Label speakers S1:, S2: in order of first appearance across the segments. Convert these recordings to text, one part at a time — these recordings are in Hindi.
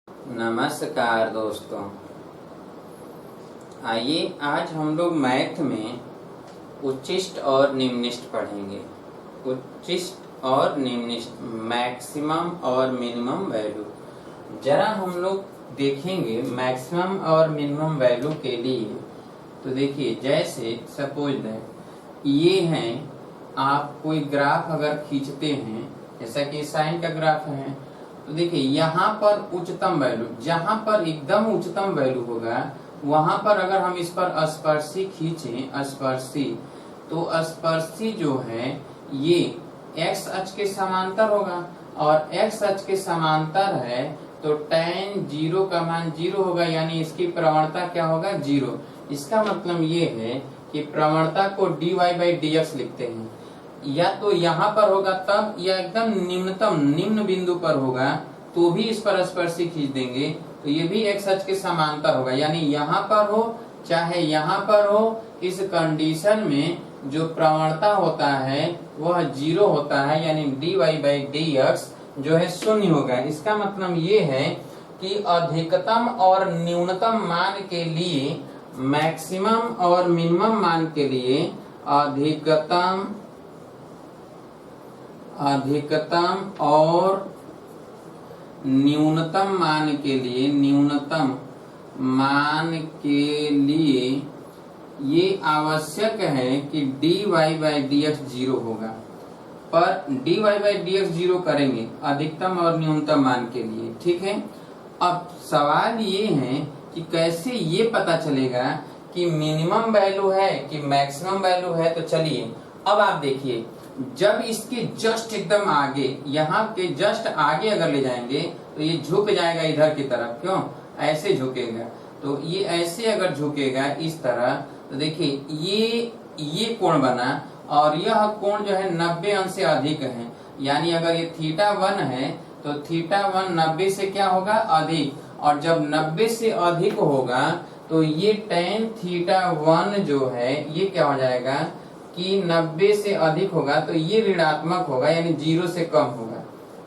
S1: नमस्कार दोस्तों, आइए आज हम लोग मैथ में उच्चिष्ट और निम्निष्ट पढ़ेंगे। उच्चिष्ट और निम्निष्ट, मैक्सिमम और मिनिमम वैल्यू। जरा हम लोग देखेंगे मैक्सिमम और मिनिमम वैल्यू के लिए। तो देखिए, जैसे सपोज दैट ये हैं, आप कोई ग्राफ अगर खींचते हैं, जैसा कि साइन का ग्राफ है, तो देखिए यहाँ पर उच्चतम वैल्यू, जहां पर एकदम उच्चतम वैल्यू होगा वहां पर अगर हम इस पर स्पर्शी खींचें, स्पर्शी, तो स्पर्शी जो है ये एक्स अक्ष के समांतर होगा, और एक्स अक्ष के समांतर है तो tan 0 का मान 0 होगा, यानी इसकी प्रवणता क्या होगा, 0। इसका मतलब ये है कि प्रवणता को dy/dx लिखते हैं, या तो यहाँ पर होगा तब, या एकदम निम्नतम निम्न बिंदु पर होगा तो भी इस पर स्पर्शी खींच देंगे तो ये भी एक्स अक्ष के समांतर होगा, यानी यहाँ पर हो चाहे यहाँ पर हो, इस कंडीशन में जो प्रवणता होता है वह 0 होता है, यानी dy/dx जो है 0 होगा। इसका मतलब ये है कि अधिकतम और न्यूनतम मान के लिए, मैक्सिमम और मिनिमम मान के लिए, अधिकतम और न्यूनतम मान के लिए, न्यूनतम मान के लिए ये आवश्यक है कि dy/dx 0 होगा। पर dy/dx 0 करेंगे अधिकतम और न्यूनतम मान के लिए, ठीक है। अब सवाल ये है कि कैसे ये पता चलेगा कि मिनिमम वैल्यू है कि मैक्सिमम वैल्यू है। तो चलिए अब आप देखिए, जब इसके जस्ट एकदम आगे, यहाँ के जस्ट आगे अगर ले जाएंगे तो ये झुक जाएगा इधर की तरफ। क्यों ऐसे झुकेगा? तो ये ऐसे अगर झुकेगा इस तरह, तो देखिए ये कोण बना, और यह कोण जो है 90 अंश से अधिक है, यानी अगर ये θ1 है तो θ1 90 से क्या होगा, अधिक, और जब 90 से अधिक होगा तो ये tan θ1 जो है ये क्या हो जाएगा कि 90 से अधिक होगा तो ये ऋणात्मक होगा, यानी 0 से कम होगा,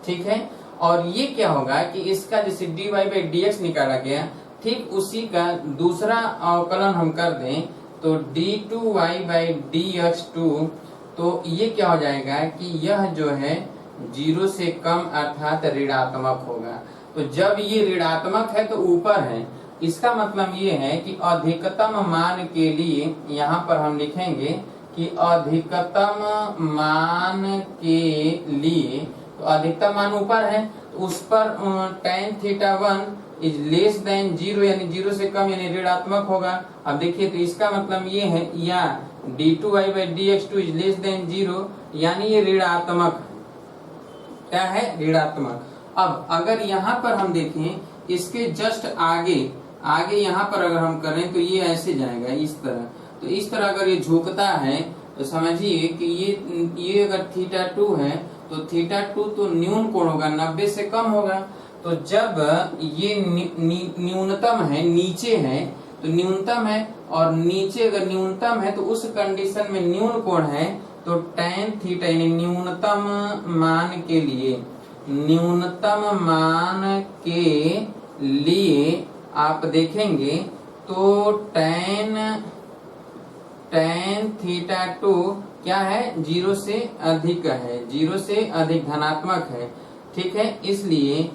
S1: ठीक है। और ये क्या होगा कि इसका जैसे dy/dx निकाला गया, ठीक उसी का दूसरा अवकलन हम कर दें तो d2y/dx2, तो ये क्या हो जाएगा कि यह जो है 0 से कम अर्थात ऋणात्मक होगा। तो जब ये ऋणात्मक है तो ऊपर है, इसका मतलब ये है कि अधिकतम मान के लिए यहाँ पर हम लिखेंगे कि अधिकतम मान के लिए, तो अधिकतम मान ऊपर है तो उस पर tan θ1 इज लेस देन 0, यानी 0 से कम, यानी ऋणात्मक होगा। अब देखिए, तो इसका मतलब ये है, या d2y/dx2 इज लेस देन 0, यानी ये ऋणात्मक, क्या है, ऋणात्मक। अब अगर यहाँ पर हम देखें, इसके जस्ट आगे यहाँ पर अगर हम करें तो ये ऐसे जाएगा इस तरह। तो इस तरह अगर ये झुकता है तो समझिए कि ये अगर θ2 है तो θ2 तो न्यून कोण होगा, 90 से कम होगा। तो जब ये न्यूनतम है, नीचे है तो न्यूनतम है, और नीचे अगर न्यूनतम है तो उस कंडीशन में न्यून कोण है, तो tan θ, यानी न्यूनतम मान के लिए, न्यूनतम मान के लिए आप देखेंगे तो tan θ2 क्या है, 0 से अधिक है, 0 से अधिक, धनात्मक है, ठीक है। इसलिए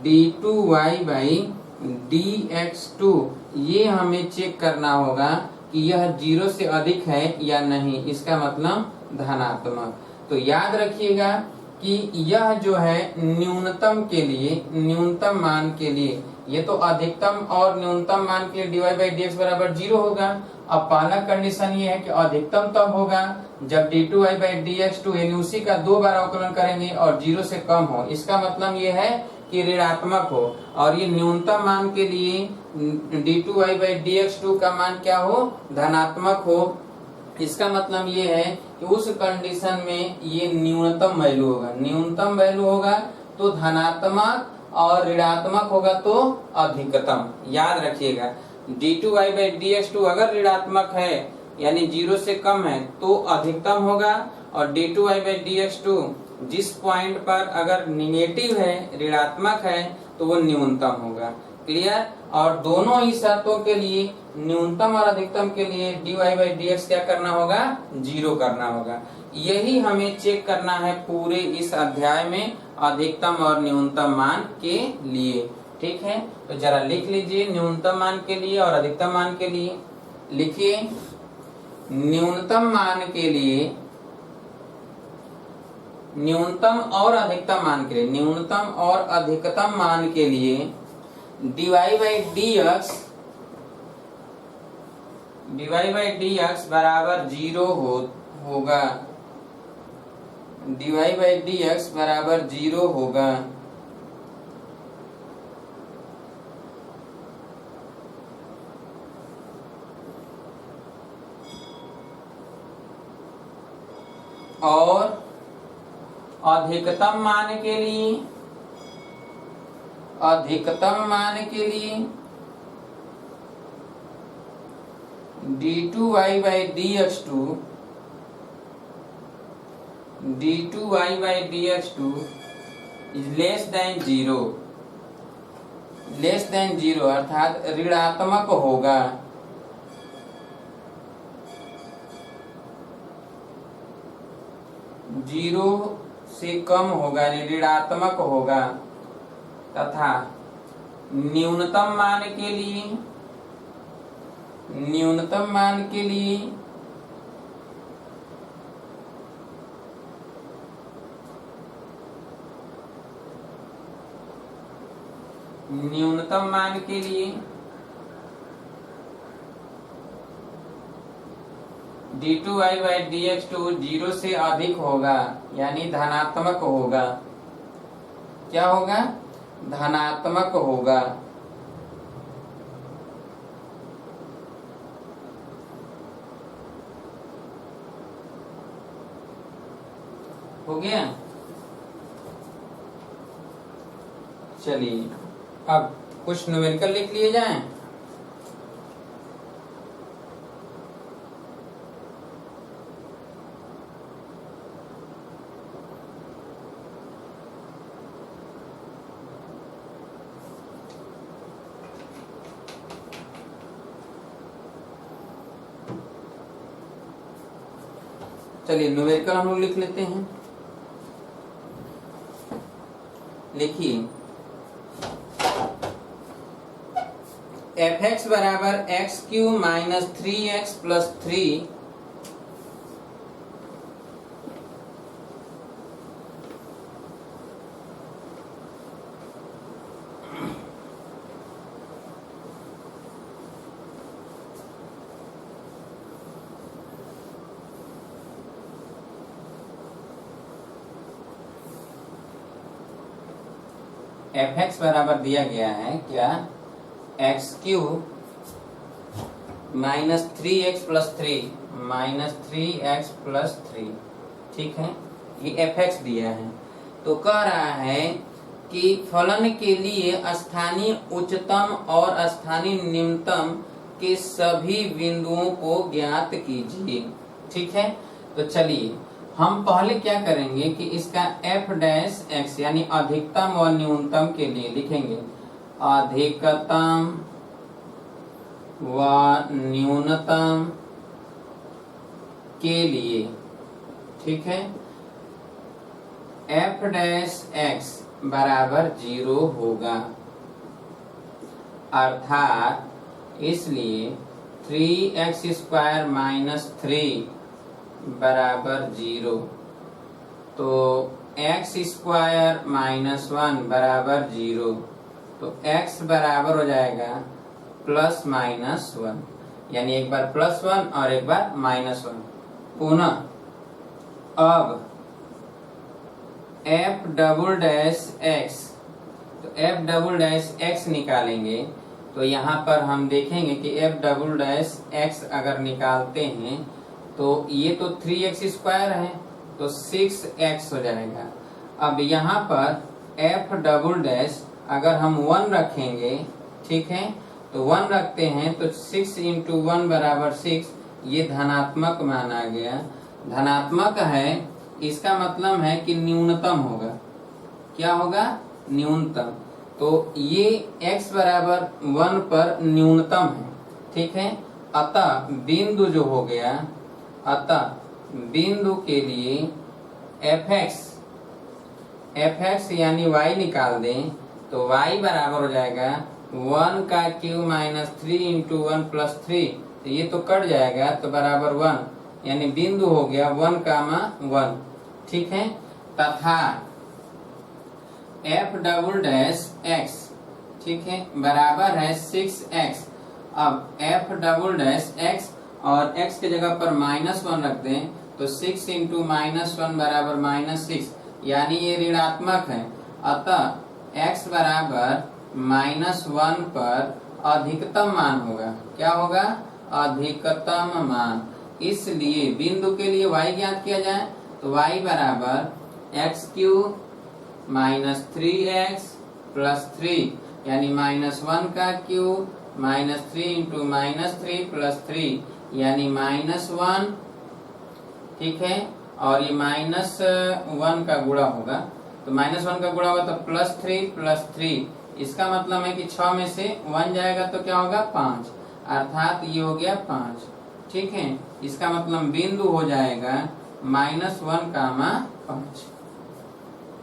S1: d2y/dx2 ये हमें चेक करना होगा कि यह 0 से अधिक है या नहीं, इसका मतलब धनात्मक। तो याद रखिएगा कि यह जो है न्यूनतम के लिए, न्यूनतम मान के लिए, ये तो अधिकतम और न्यूनतम मान के लिए dy/dx बराबर 0 होगा। अब पहला कंडीशन ये है कि अधिकतम तब होगा जब d2y/dx2 यानी उसी का 2 बार अवकलन करेंगे और 0 से कम हो, इसका मतलब ये है कि ऋणात्मक हो। और ये न्यूनतम मान के लिए d2y/dx2 का मान क्या हो, धनात्मक हो। इसका मतलब ये है कि उस कंडीशन में ये न्यूनतम वैल्यू होगा, न्यूनतम वैल्यू होगा तो धनात्मक, और ऋणात्मक होगा तो अधिकतम। याद रखिएगा, d2y/dx2 अगर ऋणात्मक है यानी 0 से कम है तो अधिकतम होगा, और d2y/dx2 जिस पॉइंट पर अगर निगेटिव है, ऋणात्मक है, तो वो न्यूनतम होगा। क्लियर? और दोनों ही शर्तों के लिए, न्यूनतम और अधिकतम के लिए dy बाई dx क्या करना होगा? 0 करना होगा। यही हमें चेक करना है पूरे इस अध्याय में अधिकतम और न्यूनतम मान के लिए। ठीक है, तो जरा लिख लीजिए न्यूनतम मान के लिए और अधिकतम मान के लिए। लिखिए, न्यूनतम मान के लिए, न्यूनतम और अधिकतम मान के लिए, न्यूनतम और अधिकतम मान के लिए dy बाई dx बराबर 0 होगा। dy बाई dx बराबर 0 होगा। और अधिकतम मान के लिए, अधिकतम मान के लिए d2y by dx2 is less than 0, less than 0 अर्थात ऋणात्मक होगा। जीरो से कम होगा, यानी ऋणात्मक होगा। तथा न्यूनतम मान के लिए, न्यूनतम मान के लिए न्यूनतम मान के लिए d2y बाई dx2 0 से अधिक होगा, यानी धनात्मक होगा। क्या होगा? धनात्मक होगा। हो गया? चलिए अब कुछ न्यूमेरिकल लिख लिए जाएं। चलिए न्यूमेरिकल हम लोग लिख लेते हैं। लिखिए, f(x) बराबर x³ minus 3x plus 3 f(x) बराबर दिया गया है क्या? x³ minus 3x plus 3, minus 3x plus 3। ठीक है, ये f(x) दिया है। तो कह रहा है कि फलन के लिए स्थानीय उच्चतम और स्थानीय निम्नतम के सभी बिंदुओं को ज्ञात कीजिए। ठीक है, तो चलिए हम पहले क्या करेंगे कि इसका f' यानी अधिकतम और न्यूनतम के लिए लिखेंगे। अधिकतम व न्यूनतम के लिए, ठीक है, f' बराबर 0 होगा। अर्थात इसलिए 3x² माइनस 3 बराबर 0, तो x² माइनस 1 बराबर 0, तो x बराबर हो जाएगा प्लस माइनस 1, यानी एक बार प्लस 1 और एक बार माइनस 1। पुनः अब f'(x), तो f'(x) निकालेंगे तो यहाँ पर हम देखेंगे कि f'(x) अगर निकालते हैं तो ये तो 3x² है, तो 6x हो जाएगा। अब यहाँ पर f' अगर हम 1 रखेंगे, ठीक है, तो 1 रखते हैं तो 6 × 1 बराबर 6, ये धनात्मक माना गया। धनात्मक है इसका मतलब है कि न्यूनतम होगा। क्या होगा? न्यूनतम। तो ये x बराबर 1 पर न्यूनतम है, ठीक है। अतः बिंदु जो हो गया, अतः बिंदु के लिए fx यानी y निकाल दें तो y बराबर हो जाएगा 1 का क्यूब माइनस 3 इंटू 1 प्लस 3, तो ये तो कट जाएगा तो बराबर 1, यानी बिंदु हो गया 1 कामा 1, ठीक है। तथा f डबल डैश x, ठीक है, बराबर है 6x। अब f डबल डैश x और x के जगह पर -1 रख दें तो 6 इंटू -1 बराबर -6, यानी ये ऋणात्मक है। अतः x बराबर -1 पर अधिकतम मान होगा। क्या होगा? अधिकतम मान। इसलिए बिंदु के लिए y ज्ञात किया जाए तो y बराबर x³ माइनस 3x प्लस 3, यानी -1 का क्यूब -3 इंटू -3 प्लस 3, यानी -1, ठीक है। और ये -1 का गुणा होगा, तो -1 का गुणा होगा तो +3 प्लस 3, इसका मतलब है कि 6 में से 1 जाएगा तो क्या होगा? 5, अर्थात ये हो गया 5, ठीक है। इसका मतलब बिंदु हो जाएगा -1 कामा 5,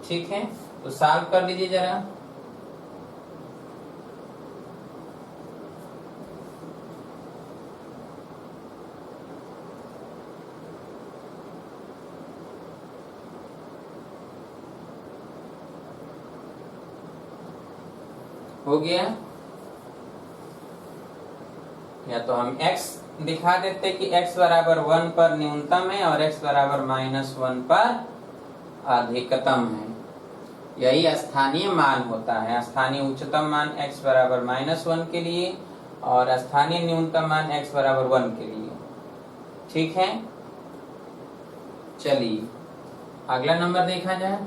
S1: ठीक है। तो सॉल्व कर लीजिए जरा। हो गया? या तो हम x दिखा देते कि x बराबर 1 पर न्यूनतम है और x बराबर -1 पर अधिकतम है। यही स्थानीय मान होता है। स्थानीय उच्चतम मान x बराबर -1 के लिए और स्थानीय न्यूनतम मान x बराबर 1 के लिए, ठीक है। चलिए अगला नंबर देखा जाए।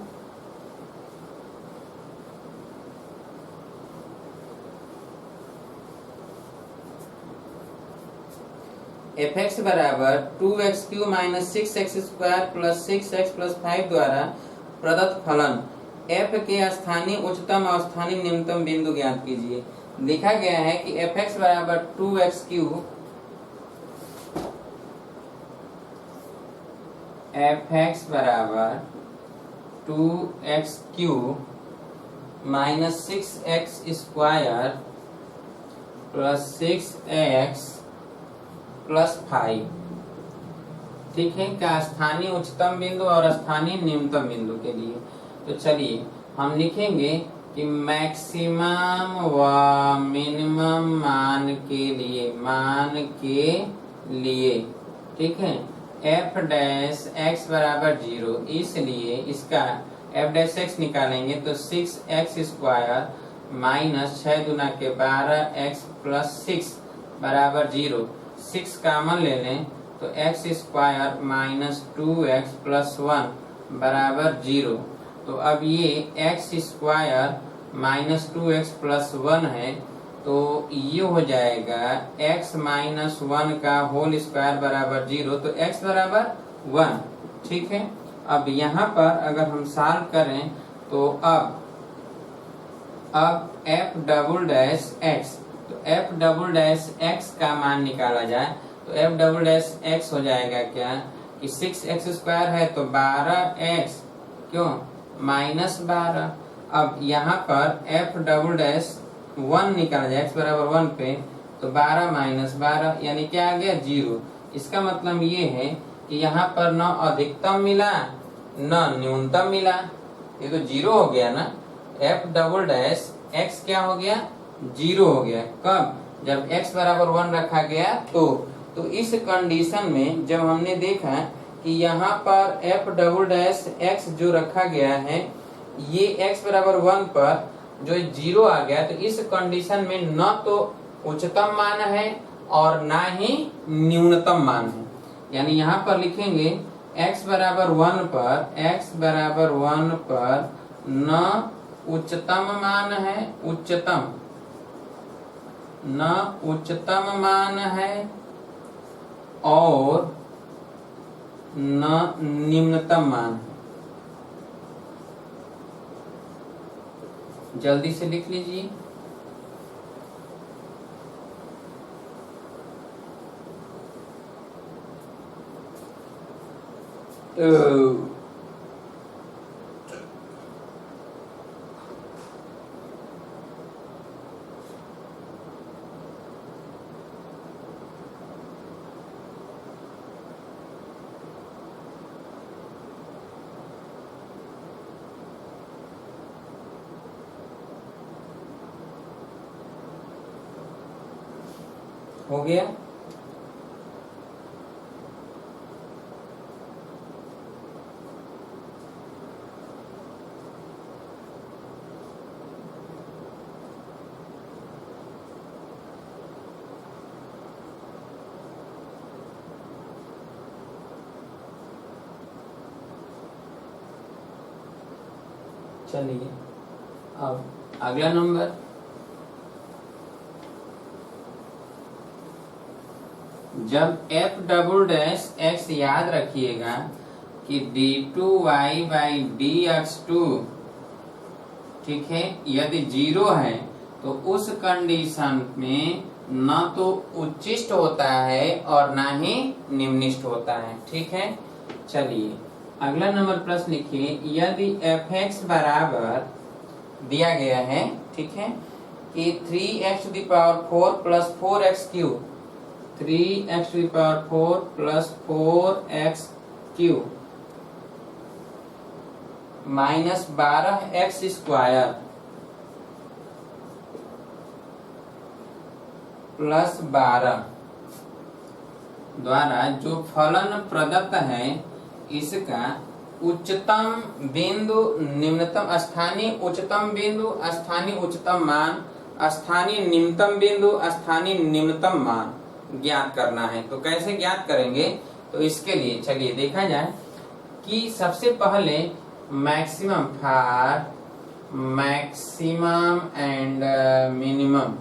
S1: fx बराबर 2x³ minus 6x² plus 6x plus 5 द्वारा प्रदत्त फलन f के स्थानीय उच्चतम और स्थानीय न्यूनतम बिंदु ज्ञात कीजिए। लिखा गया है कि fx बराबर 2x³ fx बराबर 2x³ minus 6x² plus 6x plus 5, ठीक है, का स्थानीय उच्चतम बिंदु और स्थानीय न्यूनतम बिंदु के लिए। तो चलिए हम लिखेंगे कि मैक्सिमम व मिनिमम मान के लिए, ठीक है, f डैश x बराबर 0, इसलिए इसका f डैश x निकालेंगे तो 6x² माइनस 6 दूना के 12x प्लस 6 बराबर 0। 6 कॉमन ले लें तो x² माइनस 2x प्लस 1 बराबर 0। तो अब ये x² माइनस 2x प्लस 1 है, तो ये हो जाएगा x माइनस 1 का होल स्क्वायर बराबर 0, तो x बराबर 1, ठीक है। अब यहाँ पर अगर हम सॉल्व करें तो अब f डबल डैश x, तो f डबल डैश x का मान निकाला जाए तो f डबल डैश x हो जाएगा क्या कि 6x² है तो 12x, क्यों, माइनस 12। अब यहाँ पर f डबल डैश 1 निकाला जाए x बराबर 1 पे तो 12 माइनस 12, यानी क्या आ गया? 0। इसका मतलब ये है कि यहाँ पर न अधिकतम मिला न न्यूनतम मिला, ये तो 0 हो गया ना। f डबल डैश x क्या हो गया? 0 हो गया। कब? जब x बराबर 1 रखा गया तो इस कंडीशन में जब हमने देखा कि यहाँ पर f डबल डैश x जो रखा गया है ये x बराबर 1 पर जो 0 आ गया, तो इस कंडीशन में न तो उच्चतम मान है और ना ही न्यूनतम मान है। यानी यहाँ पर लिखेंगे x बराबर 1 पर न उच्चतम मान है, उच्चतम मान है और निम्नतम मान है। जल्दी से लिख लीजिए। हो गया। चलिए अब अगला नंबर, जब f डबल डैश x, याद रखिएगा कि d2y बाई dx2, ठीक है, यदि 0 है तो उस कंडीशन में न तो उच्चिष्ट होता है और न ही निम्निष्ट होता है। ठीक है, चलिए अगला नंबर प्रश्न लिखिए। यदि fx बराबर दिया गया है, ठीक है, कि 3x⁴ plus 4x³ 3x⁴ plus 4x³ minus 12x² plus 12 द्वारा जो फलन प्रदत्त है, इसका उच्चतम बिंदु, निम्नतम, स्थानीय उच्चतम बिंदु, स्थानीय उच्चतम मान, स्थानीय निम्नतम बिंदु, स्थानीय निम्नतम मान ज्ञात करना है। तो कैसे ज्ञात करेंगे? तो इसके लिए चलिए देखा जाए कि सबसे पहले maximum for maximum and minimum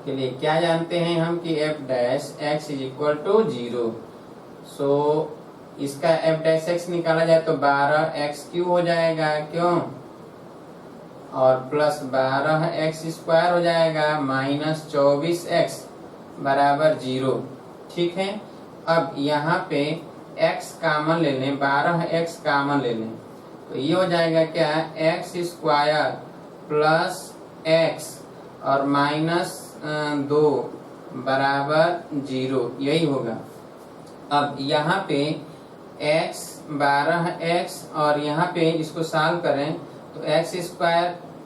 S1: के लिए क्या जानते हैं हम कि f dash x is equal to 0। So इसका f डैश x निकाला जाए तो 12x³ हो जाएगा, क्यों, और प्लस 12x² हो जाएगा माइनस 24x बराबर 0। ठीक है, अब यहाँ पे x कॉमन ले लें, 12x कॉमन ले लें तो ये हो जाएगा क्या, x² प्लस x और माइनस 2 बराबर 0, यही होगा। अब यहाँ पे x 12x और यहाँ पे इसको सॉल्व करें तो x²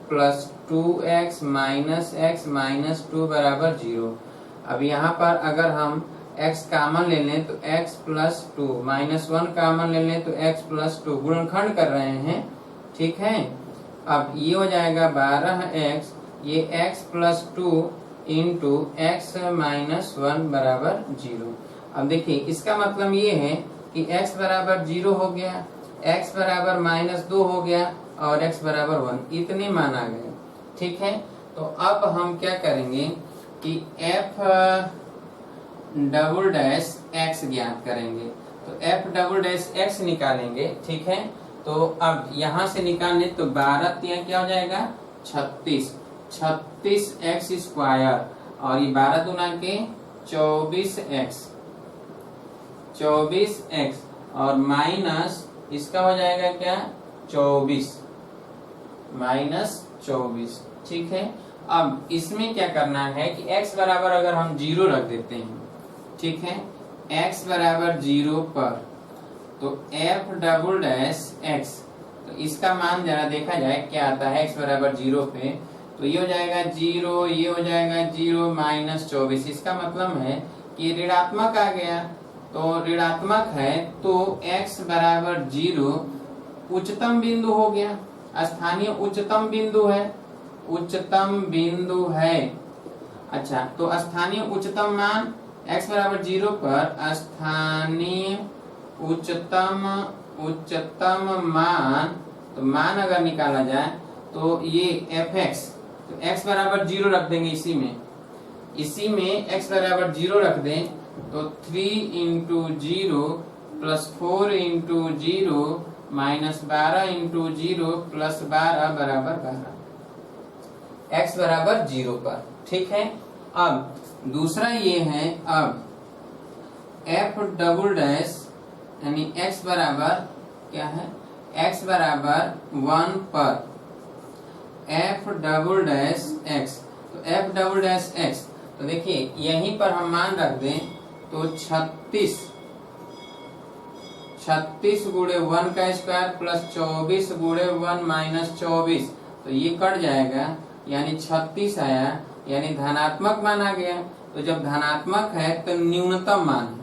S1: plus 2x minus x minus 2 बराबर 0। अब यहाँ पर अगर हम x कॉमन ले लें तो x प्लस 2 माइनस 1 कॉमन ले लें तो x प्लस 2, गुणनखंड कर रहे हैं। ठीक है, अब ये हो जाएगा 12x, ये x plus 2 into x minus 1 बराबर 0। अब देखिए इसका मतलब ये है कि x बराबर 0 हो गया, x बराबर माइनस 2 हो गया और x बराबर 1, इतने मान आ गए। ठीक है, तो अब हम क्या करेंगे कि f डबल डैश x ज्ञात करेंगे। तो f डबल डैश x निकालेंगे। ठीक है, तो अब यहां से निकालने तो 12 क्या हो जाएगा, 36x² और ये 12 दूना के 24x और माइनस इसका हो जाएगा क्या, 24 माइनस 24। ठीक है, अब इसमें क्या करना है कि x बराबर अगर हम 0 रख देते हैं, ठीक है, x बराबर 0 पर तो f डबल डैश x, तो इसका मान जरा देखा जाए क्या आता है x बराबर 0 पे। तो ये हो जाएगा 0, ये हो जाएगा 0 माइनस 24। इसका मतलब है कि ऋणात्मक आ गया, तो ऋणात्मक है तो x बराबर 0 उच्चतम बिंदु हो गया, स्थानीय उच्चतम बिंदु है, उच्चतम बिंदु है। अच्छा, तो स्थानीय उच्चतम मान x बराबर 0 पर स्थानीय उच्चतम मान, तो मान अगर निकाला जाए तो ये fx, तो x बराबर 0 रख देंगे, इसी में x बराबर 0 रख दें तो 3 into 0 plus 4 into 0 minus 12 into 0 plus 12 बराबर 12, x बराबर 0 पर। ठीक है। अब दूसरा ये है, अब f डबल डैश यानी x बराबर क्या है, x बराबर 1 पर f डबल डैश x, तो f डबल डैश x, तो देखिए यहीं पर हम मान रख दें तो 36 गुणे 1 का स्क्वायर प्लस 24 गुणे 1 माइनस 24, तो ये कट जाएगा, यानी 36 आया, यानी धनात्मक मान आ गया। तो जब धनात्मक है तो न्यूनतम मान है,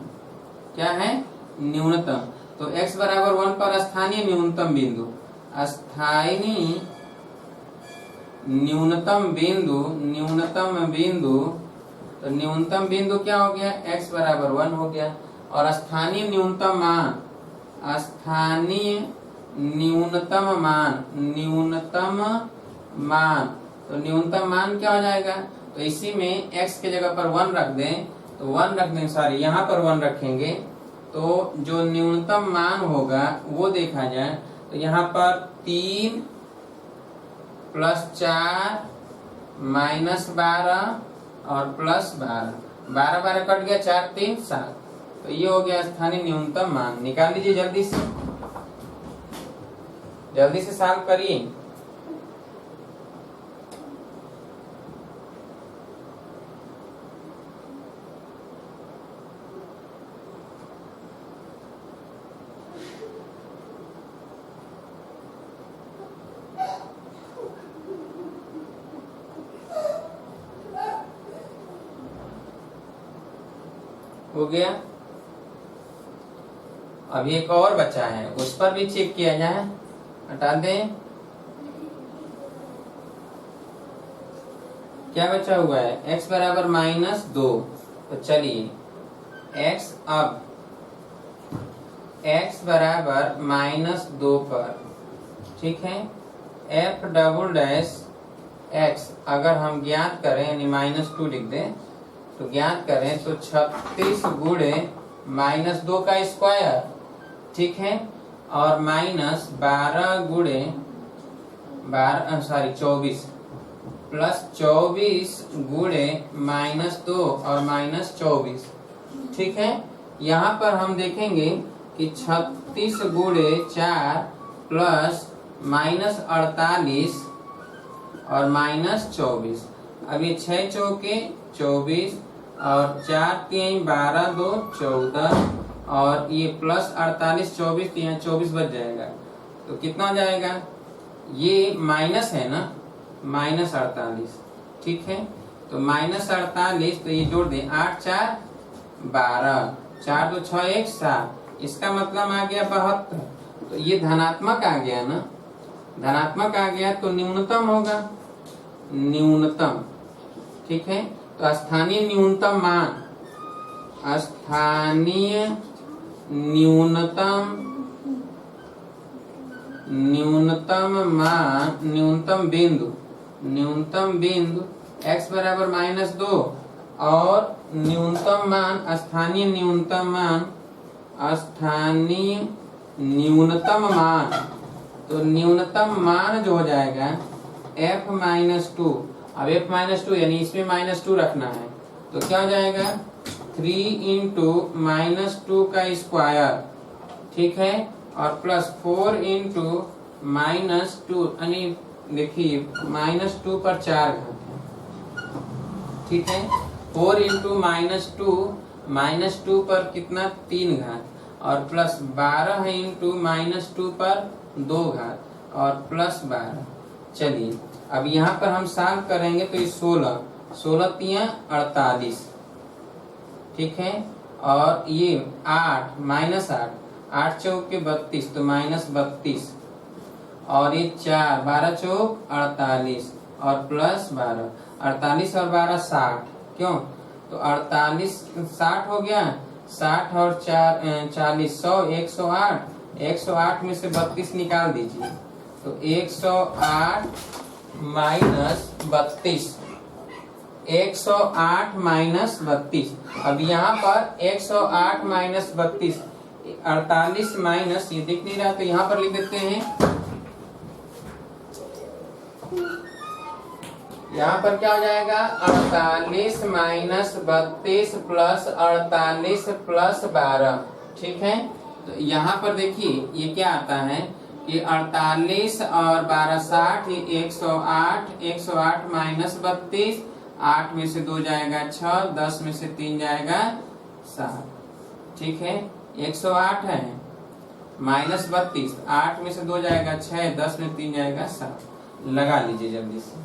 S1: क्या है, न्यूनतम। तो x बराबर 1 पर स्थानीय न्यूनतम बिंदु, स्थानीय न्यूनतम बिंदु, तो न्यूनतम बिंदु क्या हो गया, x बराबर 1 हो गया। और स्थानीय न्यूनतम मान, स्थानीय न्यूनतम मान, तो न्यूनतम मान क्या हो जाएगा, तो इसी में x के जगह पर 1 रख दें, तो 1 रख दें, सॉरी यहाँ पर 1 रखेंगे, तो जो न्यूनतम मान होगा वो देखा जाए, तो यहाँ पर 3 प्लस 4 माइनस 12 और प्लस 12, 12 कट गया, 4 3 7, तो ये हो गया स्थानीय न्यूनतम मान। निकाल लीजिए जल्दी से सॉल्व करिए। हो गया। अभी एक और बचा है, उस पर भी चेक किया जाए, हटा दें। क्या बचा हुआ है, x बराबर -2, तो चलिए अब x बराबर -2 पर, ठीक है, f डबल डैश x अगर हम ज्ञात करें, यानी -2 लिख दें, तो ज्ञात करें तो 36 गुणे -2 का स्क्वायर, ठीक है, और -12 गुणे 24 प्लस 24 गुणे -2 और -24, ठीक है। यहाँ पर हम देखेंगे कि 36 गुणे 4 प्लस -48 और -24, अब ये 6 चौके 24 और 4 3 12 2 14, और ये प्लस 48 24, तो यहाँ 24 बच जाएगा, तो कितना हो जाएगा, ये माइनस है ना, -48, ठीक है, तो -48, तो ये जोड़ दें, 8 4 12, 4 2 6 1 7, इसका मतलब आ गया 72, तो ये धनात्मक आ गया ना, धनात्मक आ गया तो न्यूनतम होगा, न्यूनतम, ठीक है। तो स्थानीय न्यूनतम मान, स्थानीय न्यूनतम मान, न्यूनतम बिंदु x बराबर -2, और न्यूनतम मान, स्थानीय न्यूनतम मान, तो न्यूनतम मान जो हो जाएगा f -2, अब f -2 यानी इसमें -2 रखना है, तो क्या हो जाएगा, 3 इंटू -2 का स्क्वायर, ठीक है, और प्लस 4 इंटू -2, यानी देखिए -2 पर 4 घात है, ठीक है, 4 इंटू -2 पर कितना, 3 घात, और प्लस 12 है इंटू -2 पर 2 घात, और प्लस 12। चलिए अब यहाँ पर हम सॉल्व करेंगे तो ये 16 3 48, ठीक है, और ये 8 -8, 8 चौके 32, तो -32, और ये 4 12 चौक 48, और प्लस 12, 48 और 12 60, क्यों, तो 48 60 हो गया, 60 और 4 40 100, 108, 108 में से 32 निकाल दीजिए, तो 108 -32, 108 माइनस 32। अब यहाँ पर 108 माइनस 32, 48 माइनस, ये दिख नहीं रहा तो यहाँ पर लिख देते हैं। यहाँ पर क्या हो जाएगा, 48 माइनस 32 प्लस 48 प्लस 12। ठीक है, तो यहाँ पर देखिए ये क्या आता है कि 48 और 12 60, ये 108, 108 माइनस 32, 8 में से 2 जाएगा 6, 10 में से 3 जाएगा 7। ठीक है, 108 है माइनस 32, 8 में से 2 जाएगा 6, 10 में 3 जाएगा 7। लगा लीजिए जल्दी से।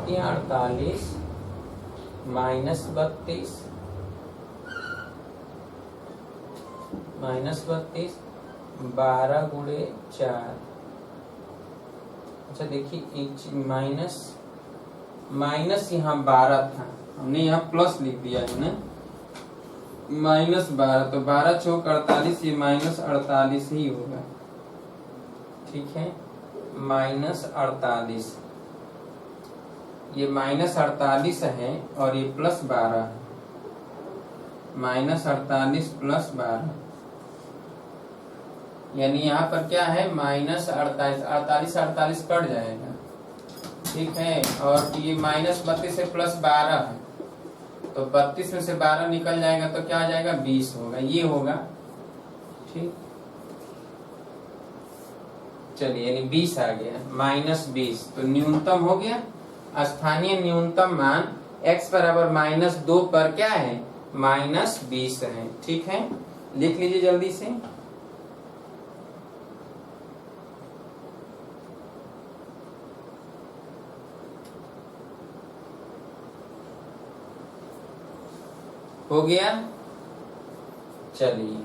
S1: या 48 माइनस 32 माइनस 32, 12 गुणे 4। अच्छा देखिए माइनस माइनस यहाँ 12 था, हमने यहाँ प्लस लिख दिया है ना, माइनस 12, तो 12 चौक 48, ये माइनस 48 ही होगा। ठीक है, माइनस 48, ये माइनस 48 है और ये प्लस 12 है, माइनस 48 प्लस 12, यानी यहाँ पर क्या है माइनस 48, 48 48 कट जाएगा। ठीक है, और ये माइनस 32 से प्लस 12 है, तो 32 में से 12 निकल जाएगा तो क्या आ जाएगा 20 होगा, ये होगा। ठीक, चलिए यानी 20 आ गया, माइनस 20, तो न्यूनतम हो गया। स्थानीय न्यूनतम मान x बराबर -2 पर क्या है, -20 है। ठीक है, लिख लीजिए जल्दी से। हो गया, चलिए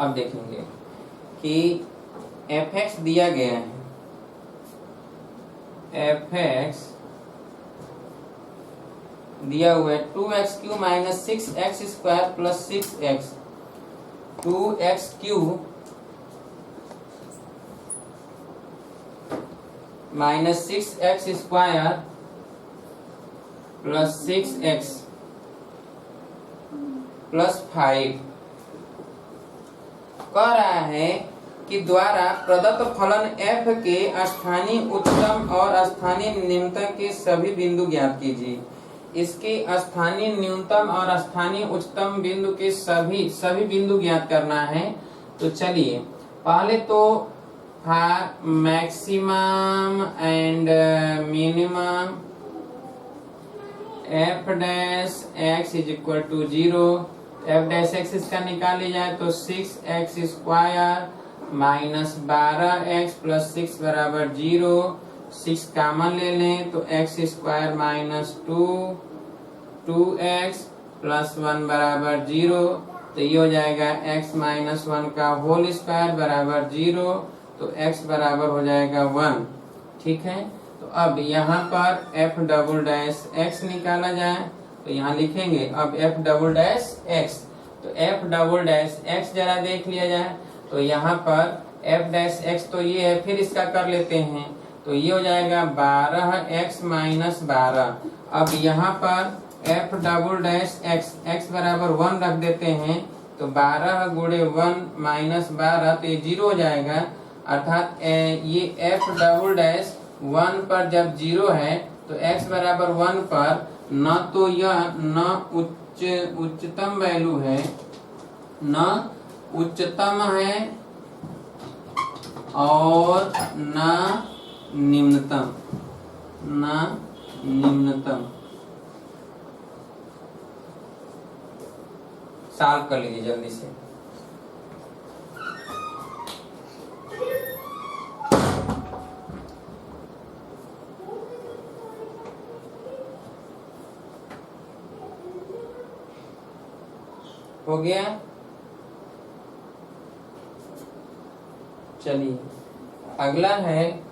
S1: अब देखेंगे कि fx दिया गया है, fx दिया हुआ है 2x³ minus 6x² plus 6x, 2x³ minus 6x² plus 6x plus 5 कह रहा है कि द्वारा प्रदत्त फलन f के स्थानीय उच्चतम और स्थानीय निम्नतम के सभी बिंदु ज्ञात कीजिए। इसके स्थानीय न्यूनतम और स्थानीय उच्चतम बिंदु के सभी बिंदु ज्ञात करना है। तो चलिए पहले तो maximum and minimum f dash x is equal to 0, f dash x इसका निकाले जाए तो 6x² माइनस 12x प्लस 6 बराबर 0, 6 कॉमन ले लें तो x² माइनस 2x प्लस 1 बराबर 0, तो ये हो जाएगा x माइनस 1 का होल स्क्वायर बराबर 0, तो x बराबर हो जाएगा 1। ठीक है, तो अब यहाँ पर f डबल डैश x निकाला जाए तो यहाँ लिखेंगे अब f डबल डैश x, तो f डबल डैश x जरा देख लिया जाए तो यहाँ पर f डैश x तो ये है, फिर इसका कर लेते हैं तो ये हो जाएगा 12x माइनस 12। अब यहाँ पर f double dash x, x बराबर 1 रख देते हैं तो 12 गुणे 1 माइनस 12, तो ये 0 हो जाएगा, अर्थात ये f डबल डैश 1 पर जब 0 है तो x बराबर 1 पर न तो यह न उच्चतम वैल्यू है, न उच्चतम है और न निम्नतम, सॉल्व कर लीजिए जल्दी से। हो गया? चलिए अगला है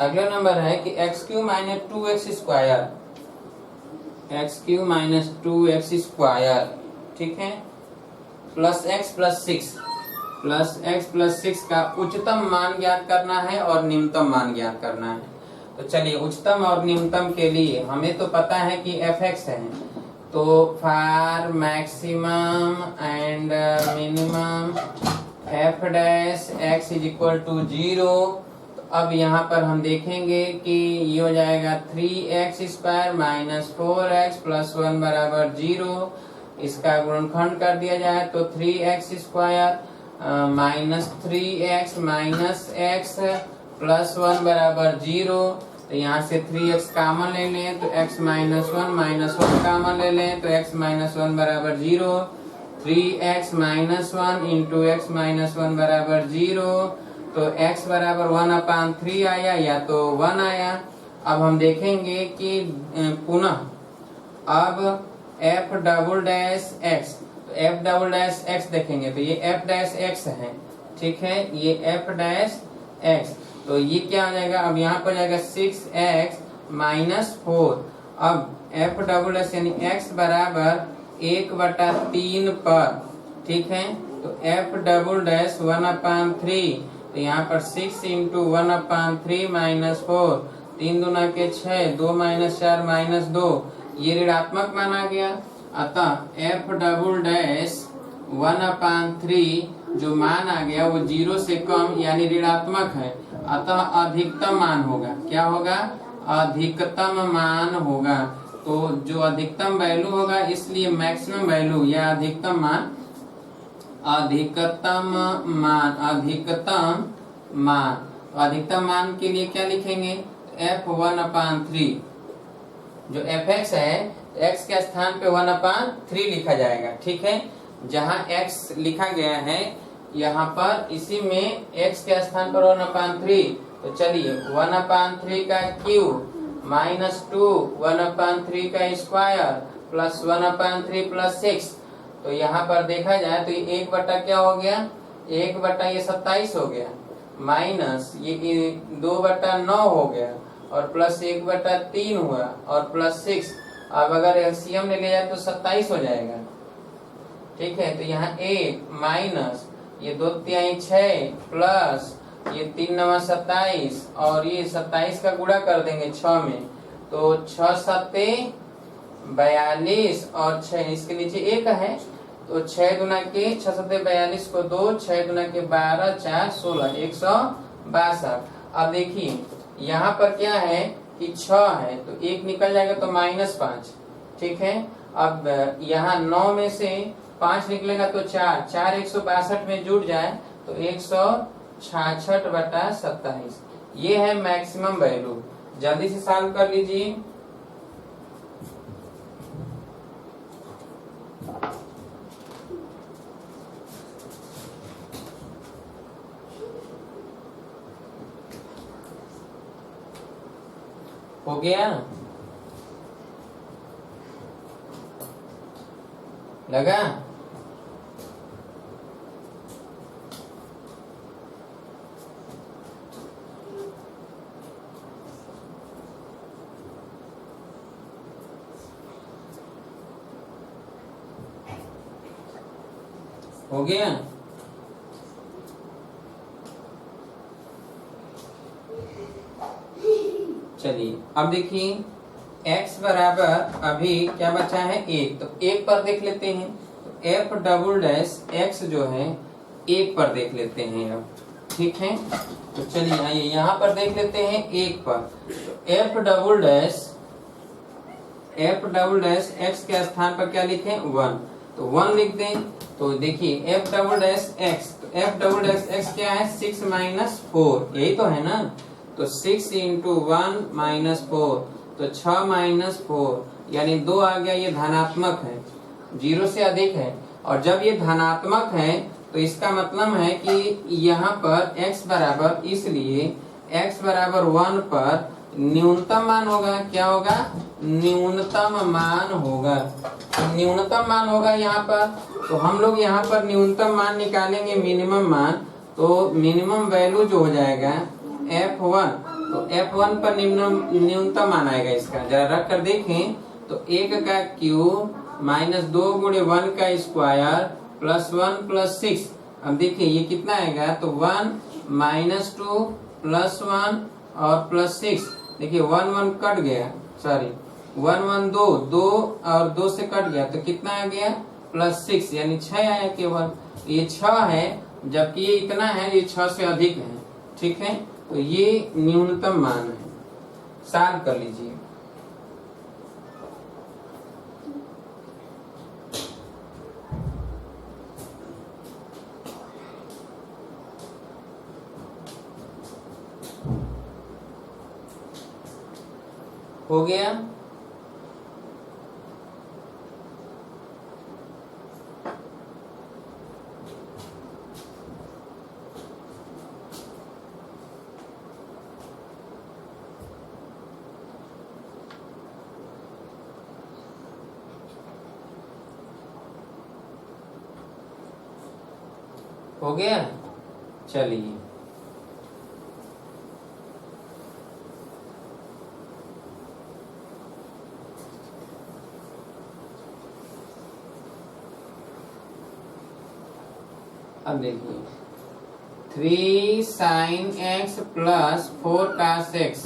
S1: अगला नंबर है कि x Q minus 2x square, x Q minus 2x square, ठीक है, प्लस एक्स प्लस 6 का उच्चतम मान ज्ञात करना है और निम्नतम मान ज्ञात करना है। तो चलिए उच्चतम और निम्नतम के लिए हमें तो पता है कि fx है, तो for maximum and minimum f dash x is equal to 0। तो अब यहाँ पर हम देखेंगे कि ये हो जाएगा 3x square minus 4x plus 1 बराबर 0। इसका गुणनखंड कर दिया जाए तो 3x square minus 3x minus x plus 1 बराबर 0। तो यहाँ से 3x कॉमन ले लें तो x माइनस 1 कॉमन ले लें तो x माइनस 1 बराबर 0। 3x minus 1 into x minus 1 बराबर 0। तो x बराबर 1/3 आया या तो 1 आया। अब हम देखेंगे कि पुनः अब f डबल डैश x, तो f डबल डैश x देखेंगे तो ये f डैश x है, ठीक है, ये f डैश x। तो ये क्या हो जाएगा, अब यहाँ पर जाएगा 6x माइनस 4। अब f डबल डैश यानी x बराबर 1/3 पर, ठीक है, तो f डबल डैश 1/3। तो यहाँ पर 6 इंटू 1/3 माइनस 4, 3 दूना के 6, 2 माइनस 4 माइनस 2, ये ऋणात्मक मान आ गया। अतः f डबल डैश 1/3 जो मान आ गया वो 0 से कम यानी ऋणात्मक है, अतः अधिकतम मान होगा। क्या होगा? अधिकतम मान होगा। तो जो अधिकतम वैल्यू होगा इसलिए मैक्सिमम वैल्यू या अधिकतम मान अधिकतम मान के लिए क्या लिखेंगे, f1/3। जो fx है x के स्थान पे 1/3 लिखा जाएगा, ठीक है। जहाँ x लिखा गया है यहाँ पर इसी में x के स्थान पर 1/3। तो चलिए 1/3 का क्यूब माइनस 2 1/3 का स्क्वायर प्लस 1/3 प्लस 6। तो यहाँ पर देखा जाए तो ये 1 क्या हो गया, 1 ये 27 हो गया, माइनस ये 2/9 हो गया और प्लस 1/3 हुआ और प्लस 6। अब अगर एलसीएम ले लिया जाए तो 27 हो जाएगा, ठीक है। तो यहाँ 1 माइनस ये 2 तिहाई 6 प्लस ये 3 9 27 और ये 27 का गुणा कर देंगे 6 में, तो 6 7 42 और 6 इसके नीचे 1 है, तो 6 दूना के 6 7 42 को 2, 6 दूना के 12 4 16 162। अब देखिए यहाँ पर क्या है कि 6 है तो 1 निकल जाएगा तो -5, ठीक है। अब यहाँ 9 में से 5 निकलेगा तो 4 162 में जुड़ जाए तो 166/27। ये है मैक्सिमम वैल्यू। जल्दी से सॉल्व कर लीजिए। हो गया? लगा? हो गया? चलिए अब देखिए x बराबर अभी क्या बचा है 1, तो 1 पर देख लेते हैं। तो f डबल डैश x जो है 1 पर देख लेते हैं अब, ठीक है। तो चलिए आइए यहाँ पर देख लेते हैं 1 पर। तो f डबल डैश x के स्थान पर क्या लिखें 1, तो 1 लिख दें। तो देखिए f डबल डैश x, तो f डबल डैश x क्या है 6 - 4, यही तो है ना। तो 6 इंटू 1 माइनस 4, तो 6 माइनस 4 यानी 2 आ गया। ये धनात्मक है, 0 से अधिक है। और जब ये धनात्मक है तो इसका मतलब है कि यहाँ पर x बराबर, इसलिए x बराबर 1 पर न्यूनतम मान होगा। क्या होगा? न्यूनतम मान होगा। न्यूनतम मान होगा यहाँ पर, तो हम लोग यहाँ पर न्यूनतम मान निकालेंगे, मिनिमम मान। तो मिनिमम वैल्यू जो हो जाएगा F1, तो F1 पर न्यूनतम मान आएगा इसका। जरा रख कर देखें तो 1 का क्यूब माइनस 2 गुणे 1 का स्क्वायर प्लस 1 प्लस 6। अब देखिए ये कितना आएगा, तो 1 माइनस 2 प्लस 1 और प्लस 6। देखिए 1 1 कट गया, सॉरी 1 1 2 और 2 से कट गया, तो कितना आ गया? प्लस 6, यानी 6 आया केवल। ये 6 है, जबकि ये इतना है, ये 6 से अधिक है। ठीक है, तो ये न्यूनतम मान है। सॉल्व कर लीजिए। हो गया? हो गया? चलिए अब देखिए 3 sin x plus 4 cos x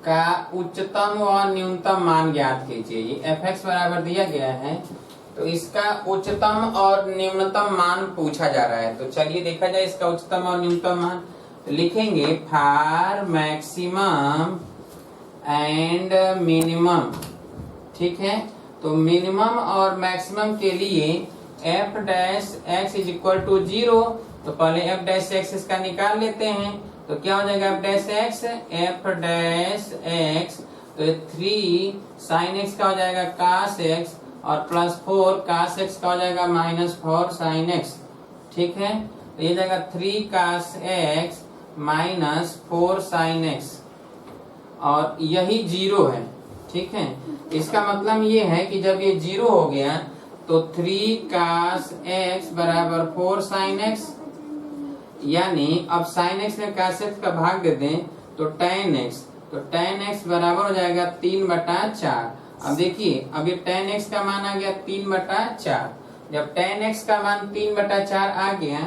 S1: का उच्चतम व न्यूनतम मान ज्ञात कीजिए। ये fx बराबर दिया गया है, तो इसका उच्चतम और न्यूनतम मान पूछा जा रहा है। तो चलिए देखा जाए इसका उच्चतम और न्यूनतम मान। तो लिखेंगे फॉर मैक्सिमम एंड मिनिमम। ठीक है, तो मिनिमम और मैक्सिमम के लिए f dash x is equal to 0। तो पहले f डैश x इसका निकाल लेते हैं। तो क्या हो जाएगा f dash x? f dash x, तो 3 sin x का हो जाएगा cos x और प्लस 4 cos x का हो जाएगा माइनस 4 sin x। ठीक है, तो ये जाएगा 3 cos x minus 4 sin x, और यही 0 है। ठीक है, इसका मतलब ये है कि जब ये 0 हो गया तो 3 cos x बराबर 4 sin x, यानी अब sin x में cos x का भाग दे दें तो tan x, तो tan x बराबर हो जाएगा 3/4। अब देखिए अब ये tan x का मान आ गया 3/4। जब tan x का मान 3/4 आ गया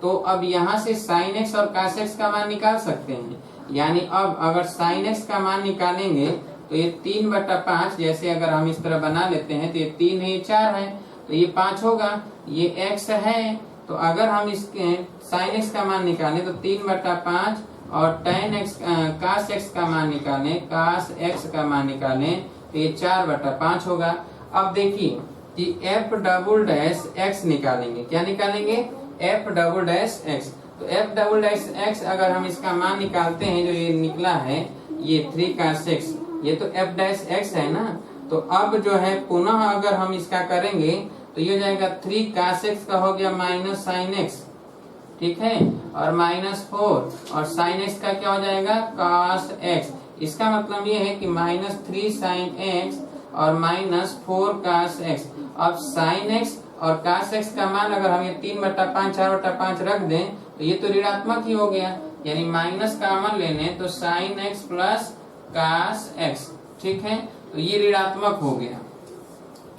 S1: तो अब यहाँ से sin x और cos x का मान निकाल सकते हैं। यानी अब अगर sin x का मान निकालेंगे तो ये 3/5, जैसे अगर हम इस तरह बना लेते हैं तो ये 3 है, ये 4 है, तो ये 5 होगा। ये x है, तो अगर हम इसके sin x का मान निकालें तो 3/5 और tan x cos x का मान निकालें, cos x का मान निकालें तो ये 4/5 होगा। अब देखिए कि f डबल डैश x निकालेंगे। क्या निकालेंगे? f double dash x। तो f डबल डैश x अगर हम इसका मान निकालते हैं, जो ये निकला है ये 3 cos x, ये तो f डैश x है ना। तो अब जो है पुनः अगर हम इसका करेंगे तो ये हो जाएगा 3 cos x का हो गया माइनस sin x। ठीक है, और माइनस 4 और sin x का क्या हो जाएगा? cos x। इसका मतलब ये है कि माइनस 3 sin x और माइनस 4 cos x। अब sin x और cos x का मान अगर हम ये 3/5 4/5 रख दें तो ये तो ऋणात्मक ही हो गया, यानी माइनस कॉमन लेने तो sin x plus cos x। ठीक है, तो ये ऋणात्मक हो गया।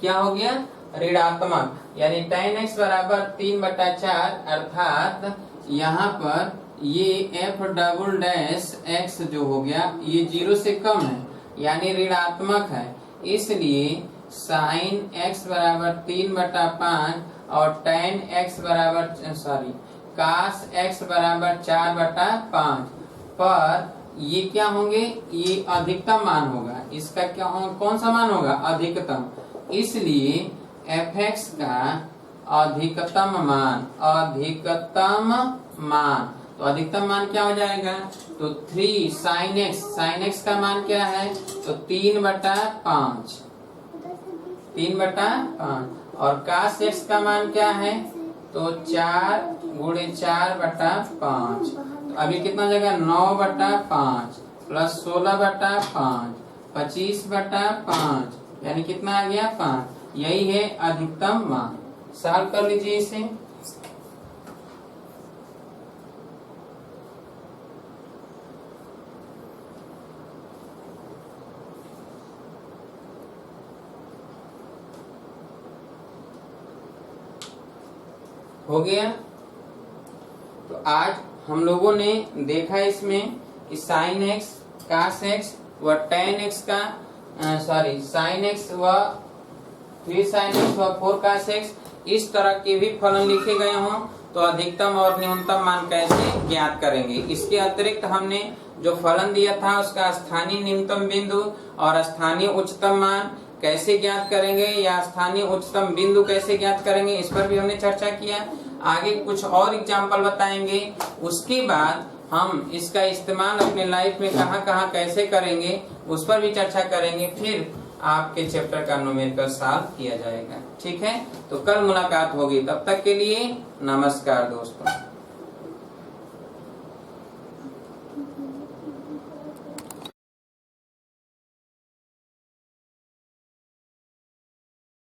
S1: क्या हो गया? ऋणात्मक, यानी tan x बराबर 3/4, अर्थात यहाँ पर ये f डबल डैश x जो हो गया ये 0 से कम है, यानी ऋणात्मक है। इसलिए sin x बराबर 3/5 और tan x बराबर cos x बराबर 4/5 पर ये क्या होंगे? ये अधिकतम मान होगा। इसका क्या होगा? कौन सा मान होगा? अधिकतम। इसलिए fx का अधिकतम मान तो अधिकतम मान क्या हो जाएगा, तो 3 sin x, sin x का मान क्या है, तो 3/5, 3/5, और cos x का मान क्या है, तो 4 × 4/5। तो अभी कितना जगह, 9/5 प्लस 16/5, 25/5, यानी कितना आ गया, 5। यही है अधिकतम मान। सॉल्व कर लीजिए इसे। हो गया। तो आज हम लोगों ने देखा इसमें कि sin x, cos x व tan x का sin x व 3 sin x व 4 cos x, इस तरह के भी फलन लिखे गए हों तो अधिकतम और न्यूनतम मान कैसे ज्ञात करेंगे। इसके अतिरिक्त हमने जो फलन दिया था उसका स्थानीय न्यूनतम बिंदु और स्थानीय उच्चतम मान कैसे ज्ञात करेंगे या स्थानीय उच्चतम बिंदु कैसे ज्ञात करेंगे, इस पर भी हमने चर्चा किया। आगे कुछ और एग्जाम्पल बताएंगे, उसके बाद हम इसका इस्तेमाल अपने लाइफ में कहाँ कहाँ कैसे करेंगे उस पर भी चर्चा करेंगे। फिर आपके चैप्टर का न्यूमेरिकल सॉल्व किया जाएगा। ठीक है, तो कल मुलाकात होगी। तब तक के लिए नमस्कार दोस्तों।